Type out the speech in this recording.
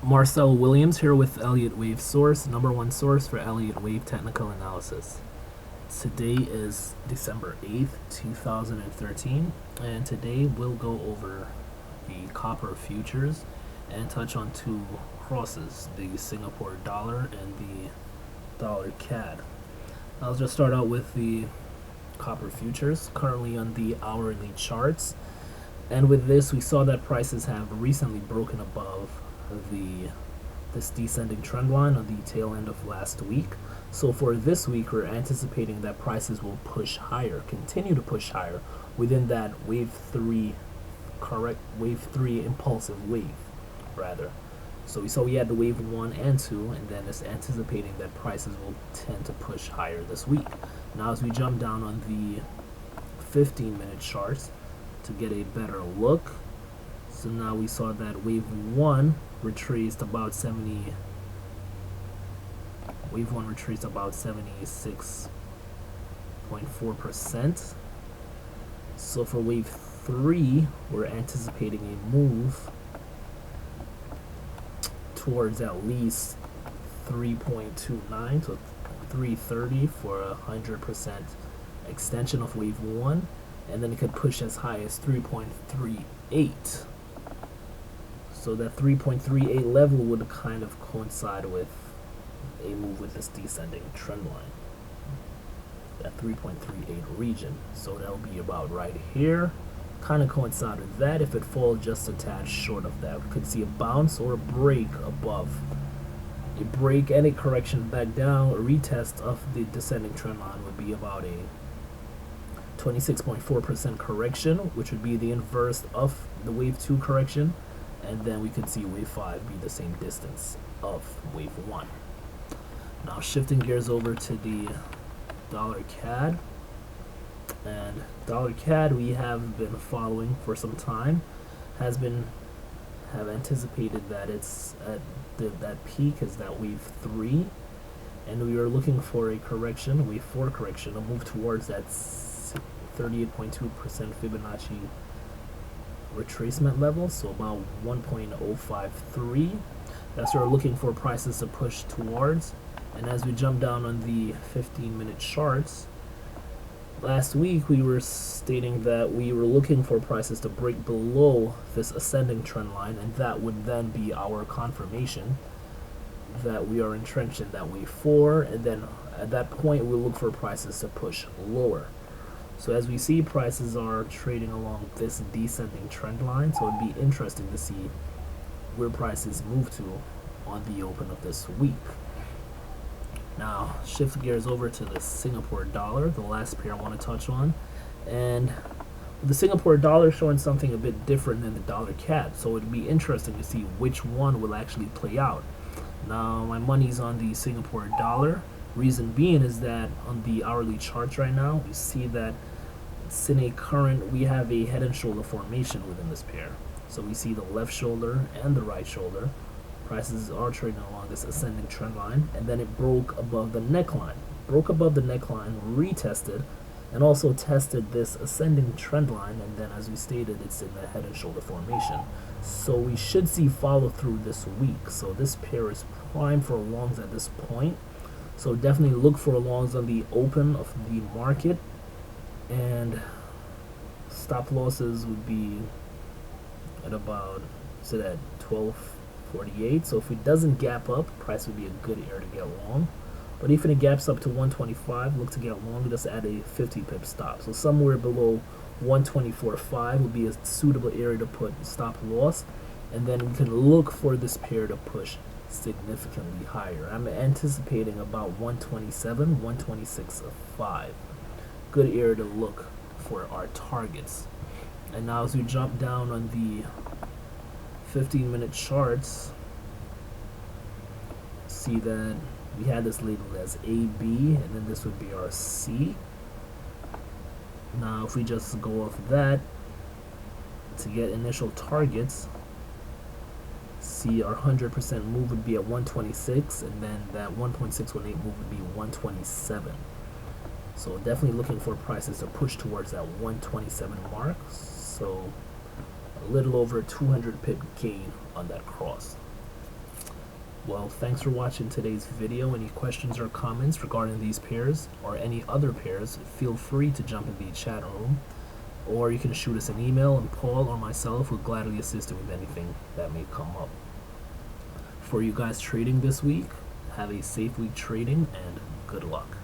Marcel Williams here with Elliott Wave Source, #1 source for Elliott Wave technical analysis. Today is December 8th, 2013, and today we'll go over the copper futures and touch on two crosses, the Singapore dollar and the dollar CAD. I'll just start out with the copper futures, currently on the hourly charts. And with this, we saw that prices have recently broken above this descending trend line on the tail end of last week. So for this week, we're anticipating that prices will push higher, continue to push higher within that wave three impulsive wave, rather. So we saw we had the wave 1 and 2, and then it's anticipating that prices will tend to push higher this week. Now as we jump down on the 15-minute charts to get a better look, so now we saw that wave 1 retraced about 76.4%. So for wave 3, we're anticipating a move towards at least 3.29 to 330 for 100% extension of wave 1, and then it could push as high as 3.38. So that 3.38 level would kind of coincide with a move with this descending trend line, that 3.38 region. So that'll be about right here. Kind of coincide with that. If it falls just a tad short of that, we could see a bounce or a break above. A break and a correction back down, a retest of the descending trend line would be about a 26.4% correction, which would be the inverse of the wave 2 correction. And then we could see wave 5 be the same distance of wave 1. Now shifting gears over to the dollar CAD. And dollar CAD we have been following for some time, have anticipated that it's at that peak is that wave 3, and we are looking for a correction, wave 4 correction, a move towards that 38.2% Fibonacci retracement level, so about 1.053. That's what we're looking for prices to push towards. And as we jump down on the 15-minute charts, last week we were stating that we were looking for prices to break below this ascending trend line, and that would then be our confirmation that we are entrenched in that wave 4, and then at that point we'll look for prices to push lower. So as we see, prices are trading along this descending trend line, so it'd be interesting to see where prices move to on the open of this week. Now, shift gears over to the Singapore dollar, the last pair I want to touch on. And the Singapore dollar showing something a bit different than the dollar CAD, so it'd be interesting to see which one will actually play out. Now, my money's on the Singapore dollar. Reason being is that on the hourly charts right now, we see that it's in a current, we have a head and shoulder formation within this pair. So we see the left shoulder and the right shoulder. Prices are trading along this ascending trend line, and then it broke above the neckline. Broke above the neckline, retested, and also tested this ascending trend line, and then as we stated, it's in the head and shoulder formation. So we should see follow through this week. So this pair is prime for longs at this point. So definitely look for longs on the open of the market, and stop losses would be at about, so that 12.48. So if it doesn't gap up, price would be a good area to get long. But if it gaps up to 125, look to get long, just add a 50 pip stop. So somewhere below 124.5 would be a suitable area to put stop loss, and then we can look for this pair to push significantly higher. I'm anticipating about 127, 126.5. Good area to look for our targets. And now as we jump down on the 15-minute charts, see that we had this labeled as AB, and then this would be our C. Now if we just go off of that to get initial targets, see our 100% move would be at 126, and then that 1.618 move would be 127. So definitely looking for prices to push towards that 127 mark. So a little over 200 pip gain on that cross. Well, thanks for watching today's video. Any questions or comments regarding these pairs or any other pairs, feel free to jump in the chat room, or you can shoot us an email and Paul or myself will gladly assist you with anything that may come up. For you guys trading this week, have a safe week trading and good luck.